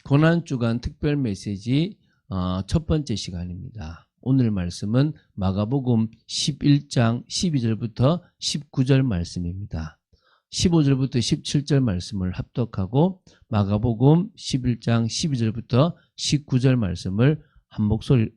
고난주간 특별 메시지 첫 번째 시간입니다. 오늘 말씀은 마가복음 11장 12절부터 19절 말씀입니다. 15절부터 17절 말씀을 합독하고 마가복음 11장 12절부터 19절 말씀을 한 목소리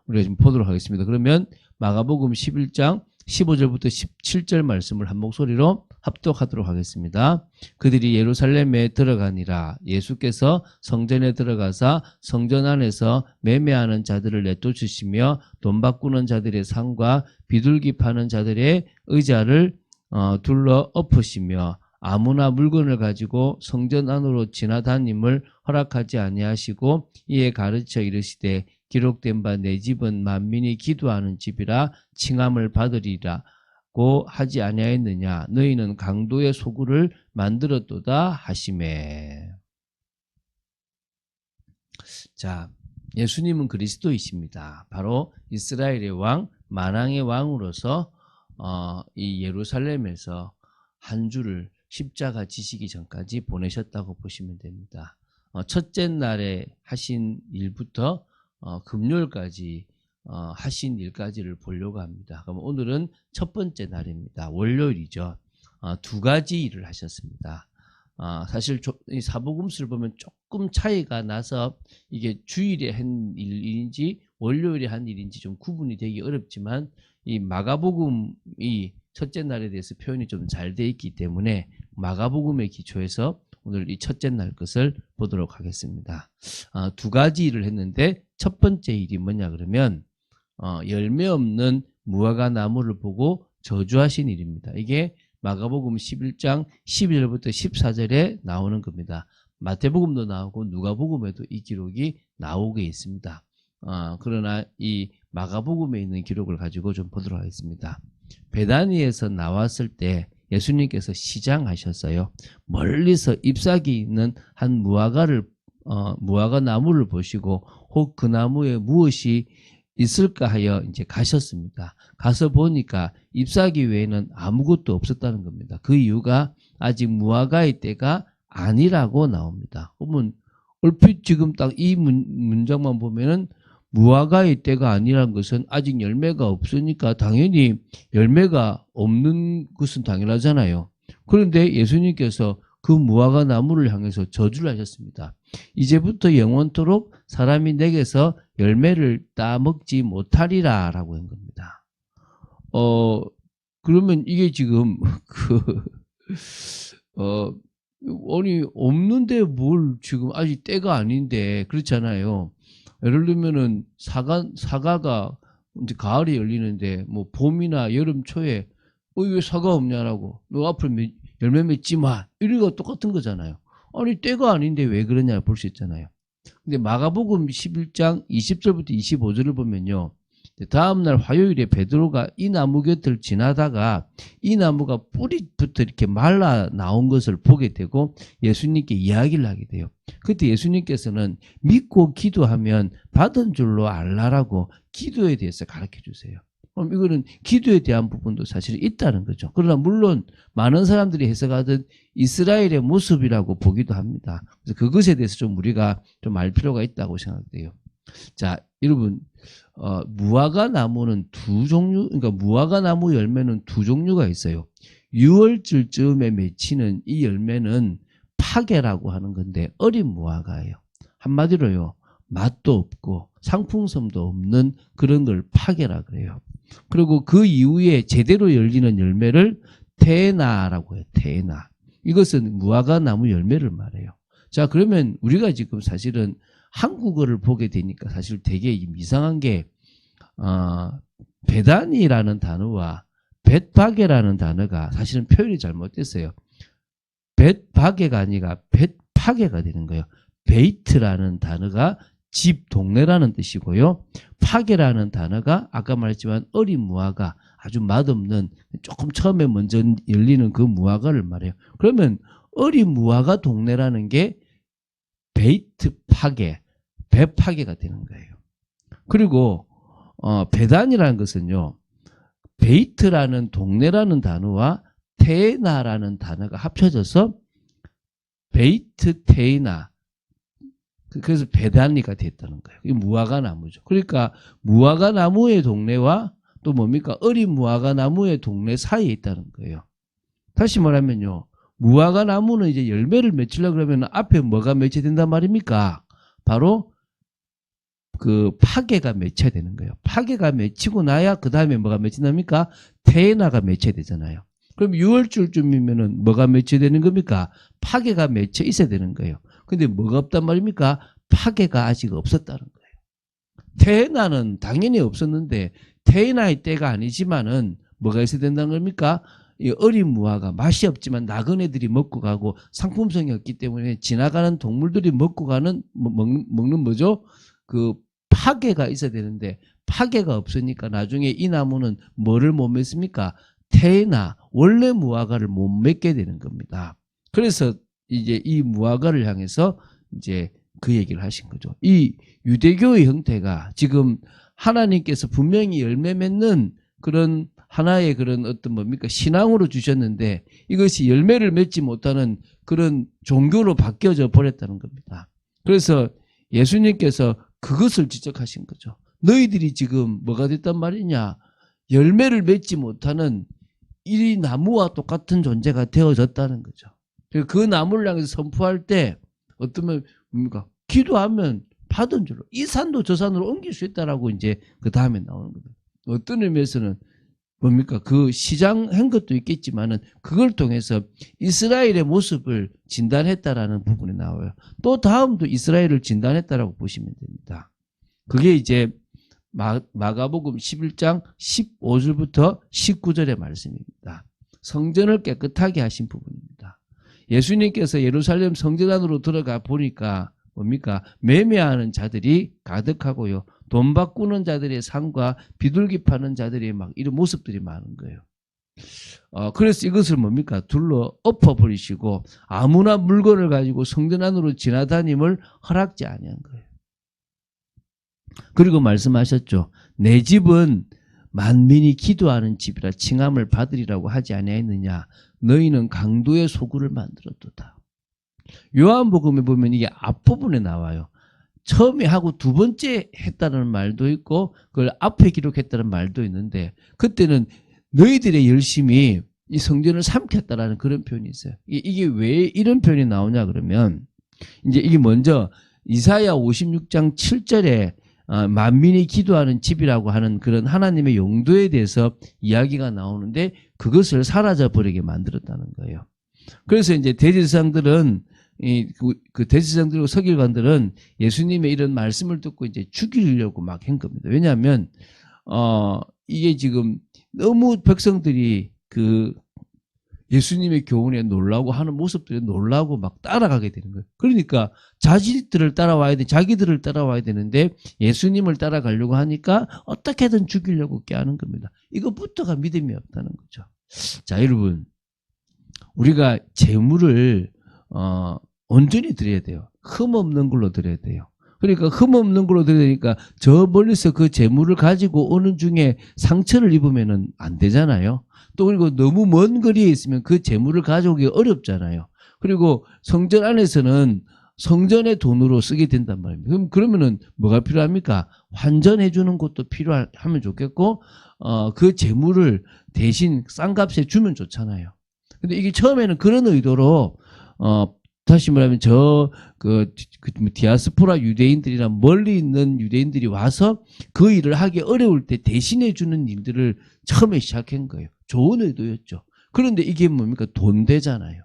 우리가 지금 보도록 하겠습니다. 그러면 마가복음 11장 15절부터 17절 말씀을 한 목소리로 합독하도록 하겠습니다. 그들이 예루살렘에 들어가니라. 예수께서 성전에 들어가사 성전 안에서 매매하는 자들을 내쫓으시며 돈 바꾸는 자들의 상과 비둘기 파는 자들의 의자를 둘러 엎으시며 아무나 물건을 가지고 성전 안으로 지나다님을 허락하지 아니하시고 이에 가르쳐 이르시되 기록된 바 내 집은 만민이 기도하는 집이라 칭함을 받으리라고 하지 아니하였느냐. 너희는 강도의 소굴을 만들었도다 하시매. 자, 예수님은 그리스도이십니다. 바로 이스라엘의 왕, 만왕의 왕으로서 이 예루살렘에서 한 주를 십자가 지시기 전까지 보내셨다고 보시면 됩니다. 첫째 날에 하신 일부터 금요일까지 하신 일까지를 보려고 합니다. 그럼 오늘은 첫 번째 날입니다. 월요일이죠. 두 가지 일을 하셨습니다. 사실 이 사복음서를 보면 조금 차이가 나서 이게 주일에 한 일인지 월요일에 한 일인지 좀 구분이 되기 어렵지만 이 마가복음이 첫째 날에 대해서 표현이 좀 잘 돼 있기 때문에 마가복음의 기초에서 오늘 이 첫째 날 것을 보도록 하겠습니다. 두 가지 일을 했는데 첫 번째 일이 뭐냐 그러면 열매 없는 무화과 나무를 보고 저주하신 일입니다. 이게 마가복음 11장 12절부터 14절에 나오는 겁니다. 마태복음도 나오고 누가복음에도 이 기록이 나오게 있습니다. 그러나 이 마가복음에 있는 기록을 가지고 좀 보도록 하겠습니다. 베다니에서 나왔을 때 예수님께서 시장하셨어요. 멀리서 잎사귀 있는 한 무화과 나무를 보시고 혹 그 나무에 무엇이 있을까 하여 이제 가셨습니다. 가서 보니까 잎사귀 외에는 아무것도 없었다는 겁니다. 그 이유가 아직 무화과의 때가 아니라고 나옵니다. 그러면 얼핏 지금 딱 이 문장만 보면은 무화과의 때가 아니라는 것은 아직 열매가 없으니까 당연히 열매가 없는 것은 당연하잖아요. 그런데 예수님께서 그 무화과 나무를 향해서 저주를 하셨습니다. 이제부터 영원토록 사람이 내게서 열매를 따먹지 못하리라 라고 한 겁니다. 그러면 이게 지금 아니 없는데 뭘 지금 아직 때가 아닌데 그렇잖아요. 예를 들면은 사과가 이제 가을에 열리는데 뭐 봄이나 여름 초에 왜 사과 없냐라고 너 앞으로 열매 맺지 마 이런 거 똑같은 거잖아요. 아니 때가 아닌데 왜 그러냐 볼 수 있잖아요. 근데 마가복음 11장 20절부터 25절을 보면요. 다음날 화요일에 베드로가 이 나무 곁을 지나다가 이 나무가 뿌리부터 이렇게 말라 나온 것을 보게 되고 예수님께 이야기를 하게 돼요. 그때 예수님께서는 믿고 기도하면 받은 줄로 알라라고 기도에 대해서 가르쳐 주세요. 그럼 이거는 기도에 대한 부분도 사실 있다는 거죠. 그러나 물론 많은 사람들이 해석하듯 이스라엘의 모습이라고 보기도 합니다. 그래서 그것에 대해서 좀 우리가 좀 알 필요가 있다고 생각돼요. 자, 여러분, 무화과 나무는 두 종류, 그러니까 무화과 나무 열매는 두 종류가 있어요. 6월쯤에 맺히는 이 열매는 파괴라고 하는 건데 어린 무화과예요. 한마디로요, 맛도 없고 상품성도 없는 그런 걸 파괴라 그래요. 그리고 그 이후에 제대로 열리는 열매를 테나라고 해요. 테나. 이것은 무화과 나무 열매를 말해요. 자, 그러면 우리가 지금 사실은 한국어를 보게 되니까 사실 되게 이상한 게 베다니라는 단어와 벳바게라는 단어가 사실은 표현이 잘못됐어요. 벳바게가 아니라 벳파게가 되는 거예요. 베이트라는 단어가 집, 동네라는 뜻이고요. 파게라는 단어가 아까 말했지만 어린 무화과, 아주 맛없는 조금 처음에 먼저 열리는 그 무화과를 말해요. 그러면 어린 무화과 동네라는 게 베이트 파게, 배파게가 되는 거예요. 그리고 베단이라는 것은요. 베이트라는 동네라는 단어와 테나라는 단어가 합쳐져서 베이트 테이나 그래서 베단리가 됐다는 거예요. 이 무화과 나무죠. 그러니까 무화과 나무의 동네와 또 뭡니까? 어린 무화과 나무의 동네 사이에 있다는 거예요. 다시 말하면요. 무화과 나무는 이제 열매를 맺히려고 그러면 앞에 뭐가 맺혀야 된단 말입니까? 바로 그 파괴가 맺혀야 되는 거예요. 파괴가 맺히고 나야 그 다음에 뭐가 맺힌답니까? 테에나가 맺혀야 되잖아요. 그럼 6월쯤이면은 뭐가 맺혀야 되는 겁니까? 파괴가 맺혀 있어야 되는 거예요. 근데 뭐가 없단 말입니까? 파괴가 아직 없었다는 거예요. 테에나는 당연히 없었는데 테에나의 때가 아니지만은 뭐가 있어야 된다는 겁니까? 이 어린 무화과 맛이 없지만 나그네들이 먹고 가고 상품성이 없기 때문에 지나가는 동물들이 먹고 가는 먹는 뭐죠? 그 파괴가 있어야 되는데 파괴가 없으니까 나중에 이 나무는 뭐를 못 맺습니까? 테에나 원래 무화과를 못 맺게 되는 겁니다. 그래서 이제 이 무화과를 향해서 이제 그 얘기를 하신 거죠. 이 유대교의 형태가 지금 하나님께서 분명히 열매 맺는 그런 하나의 그런 어떤 뭡니까 신앙으로 주셨는데 이것이 열매를 맺지 못하는 그런 종교로 바뀌어져 버렸다는 겁니다. 그래서 예수님께서 그것을 지적하신 거죠. 너희들이 지금 뭐가 됐단 말이냐? 열매를 맺지 못하는 이 나무와 똑같은 존재가 되어졌다는 거죠. 그 나무를 향해서 선포할 때 어떠면 뭡니까? 기도하면 받은 줄로 이 산도 저 산으로 옮길 수 있다라고 이제 그 다음에 나오는 겁니다. 어떤 의미에서는 뭡니까? 그 시장한 것도 있겠지만은 그걸 통해서 이스라엘의 모습을 진단했다라는 부분이 나와요. 또 다음도 이스라엘을 진단했다라고 보시면 됩니다. 그게 이제 마가복음 11장 15절부터 19절의 말씀입니다. 성전을 깨끗하게 하신 부분입니다. 예수님께서 예루살렘 성전 안으로 들어가 보니까 뭡니까? 매매하는 자들이 가득하고요. 돈 바꾸는 자들의 상과 비둘기 파는 자들의 막 이런 모습들이 많은 거예요. 그래서 이것을 뭡니까? 둘러 엎어버리시고 아무나 물건을 가지고 성전 안으로 지나다님을 허락지 아니한 거예요. 그리고 말씀하셨죠. 내 집은 만민이 기도하는 집이라 칭함을 받으리라고 하지 아니하였느냐. 너희는 강도의 소굴을 만들었도다. 요한복음에 보면 이게 앞부분에 나와요. 처음에 하고 두 번째 했다는 말도 있고 그걸 앞에 기록했다는 말도 있는데 그때는 너희들의 열심이 이 성전을 삼켰다라는 그런 표현이 있어요. 이게 왜 이런 표현이 나오냐 그러면 이제 이게 먼저 이사야 56장 7절에 만민이 기도하는 집이라고 하는 그런 하나님의 용도에 대해서 이야기가 나오는데 그것을 사라져버리게 만들었다는 거예요. 그래서 이제 대제사장들은 그 대제사장들과 서기관들은 예수님의 이런 말씀을 듣고 이제 죽이려고 막 한 겁니다. 왜냐하면 이게 지금 너무 백성들이 그 예수님의 교훈에 놀라고 하는 모습들에 놀라고 막 따라가게 되는 거예요. 그러니까 자기들을 따라와야 되는데 예수님을 따라가려고 하니까 어떻게든 죽이려고 깨하는 겁니다. 이것부터가 믿음이 없다는 거죠. 자, 여러분, 우리가 재물을 온전히 드려야 돼요. 흠 없는 걸로 드려야 돼요. 그러니까 흠 없는 걸로 드려야 되니까 저 멀리서 그 재물을 가지고 오는 중에 상처를 입으면 안 되잖아요. 또 그리고 너무 먼 거리에 있으면 그 재물을 가져오기 어렵잖아요. 그리고 성전 안에서는 성전의 돈으로 쓰게 된단 말입니다. 그러면은 뭐가 필요합니까? 환전해 주는 것도 필요하면 좋겠고 그 재물을 대신 싼 값에 주면 좋잖아요. 근데 이게 처음에는 그런 의도로 다시 말하면 디아스포라 유대인들이나 멀리 있는 유대인들이 와서 그 일을 하기 어려울 때 대신해 주는 일들을 처음에 시작한 거예요. 좋은 의도였죠. 그런데 이게 뭡니까? 돈 되잖아요.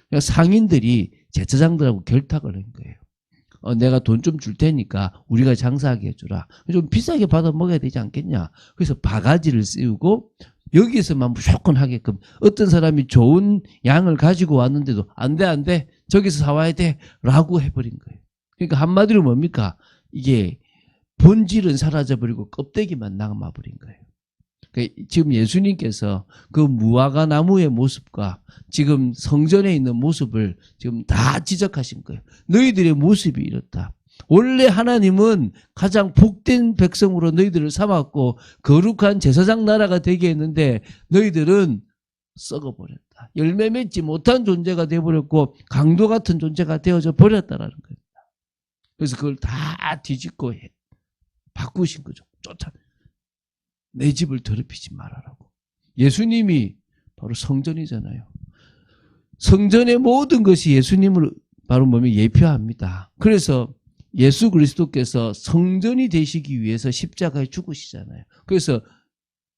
그러니까 상인들이 제사장들하고 결탁을 한 거예요. 내가 돈 좀 줄 테니까 우리가 장사하게 해주라. 좀 비싸게 받아 먹어야 되지 않겠냐. 그래서 바가지를 씌우고 여기서만 무조건 하게끔 어떤 사람이 좋은 양을 가지고 왔는데도 안 돼. 저기서 사와야 돼. 라고 해버린 거예요. 그러니까 한마디로 뭡니까? 이게 본질은 사라져버리고 껍데기만 남아버린 거예요. 그러니까 지금 예수님께서 그 무화과 나무의 모습과 지금 성전에 있는 모습을 지금 다 지적하신 거예요. 너희들의 모습이 이렇다. 원래 하나님은 가장 복된 백성으로 너희들을 삼았고 거룩한 제사장 나라가 되게 했는데 너희들은 썩어버렸다. 열매 맺지 못한 존재가 되어버렸고 강도 같은 존재가 되어져 버렸다라는 겁니다. 그래서 그걸 다 뒤집고 바꾸신 거죠. 내 집을 더럽히지 말아라고. 예수님이 바로 성전이잖아요. 성전의 모든 것이 예수님을 바로 뭐면 예표합니다. 그래서 예수 그리스도께서 성전이 되시기 위해서 십자가에 죽으시잖아요. 그래서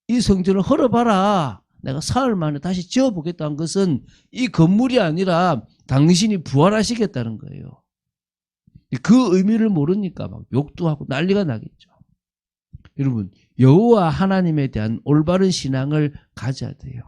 이 성전을 헐어봐라. 내가 사흘 만에 다시 지어보겠다는 것은 이 건물이 아니라 당신이 부활하시겠다는 거예요. 그 의미를 모르니까 막 욕도 하고 난리가 나겠죠. 여러분, 여호와 하나님에 대한 올바른 신앙을 가져야 돼요.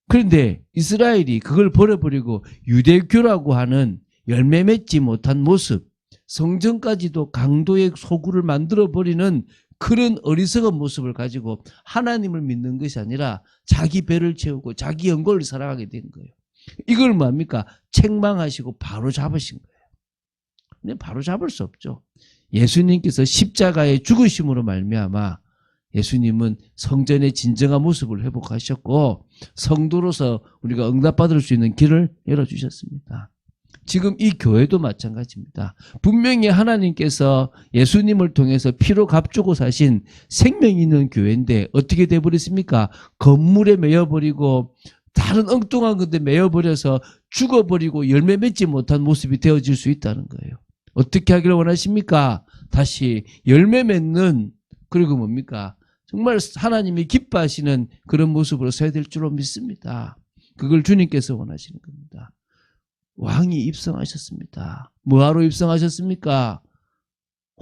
그런데 이스라엘이 그걸 버려버리고 유대교라고 하는 열매 맺지 못한 모습, 성전까지도 강도의 소굴을 만들어버리는 그런 어리석은 모습을 가지고 하나님을 믿는 것이 아니라 자기 배를 채우고 자기 영광을 살아가게 된 거예요. 이걸 뭡니까? 책망하시고 바로 잡으신 거예요. 근데 바로 잡을 수 없죠. 예수님께서 십자가에 죽으심으로 말미암아 예수님은 성전의 진정한 모습을 회복하셨고 성도로서 우리가 응답받을 수 있는 길을 열어주셨습니다. 지금 이 교회도 마찬가지입니다. 분명히 하나님께서 예수님을 통해서 피로 값주고 사신 생명 있는 교회인데 어떻게 돼버렸습니까? 건물에 매여버리고 다른 엉뚱한 건데 매여버려서 죽어버리고 열매 맺지 못한 모습이 되어질 수 있다는 거예요. 어떻게 하기를 원하십니까? 다시 열매 맺는, 그리고 뭡니까? 정말 하나님이 기뻐하시는 그런 모습으로 서야 될 줄로 믿습니다. 그걸 주님께서 원하시는 겁니다. 왕이 입성하셨습니다. 뭐하러 입성하셨습니까?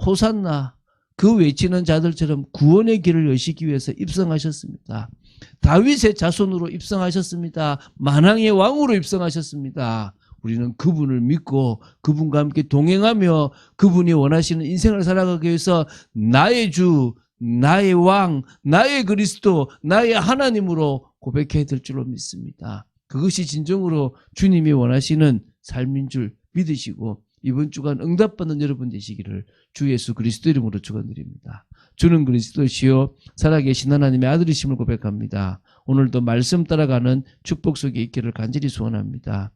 호산나, 그 외치는 자들처럼 구원의 길을 여시기 위해서 입성하셨습니다. 다윗의 자손으로 입성하셨습니다. 만왕의 왕으로 입성하셨습니다. 우리는 그분을 믿고 그분과 함께 동행하며 그분이 원하시는 인생을 살아가기 위해서 나의 주, 나의 왕, 나의 그리스도, 나의 하나님으로 고백해야 될 줄로 믿습니다. 그것이 진정으로 주님이 원하시는 삶인 줄 믿으시고 이번 주간 응답받는 여러분 되시기를 주 예수 그리스도 이름으로 축원드립니다. 주는 그리스도시요 살아계신 하나님의 아들이심을 고백합니다. 오늘도 말씀 따라가는 축복 속에 있기를 간절히 소원합니다.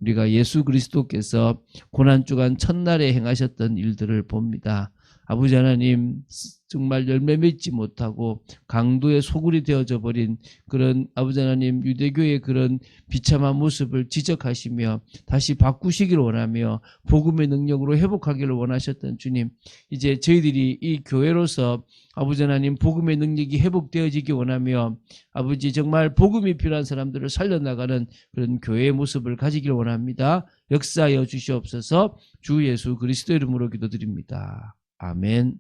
우리가 예수 그리스도께서 고난주간 첫날에 행하셨던 일들을 봅니다. 아버지 하나님, 정말 열매 맺지 못하고 강도의 소굴이 되어져 버린 그런 아버지 하나님 유대교의 그런 비참한 모습을 지적하시며 다시 바꾸시기를 원하며 복음의 능력으로 회복하기를 원하셨던 주님, 이제 저희들이 이 교회로서 아버지 하나님 복음의 능력이 회복되어지기 원하며 아버지 정말 복음이 필요한 사람들을 살려나가는 그런 교회의 모습을 가지기를 원합니다. 역사하여 주시옵소서. 주 예수 그리스도 이름으로 기도드립니다. 아멘.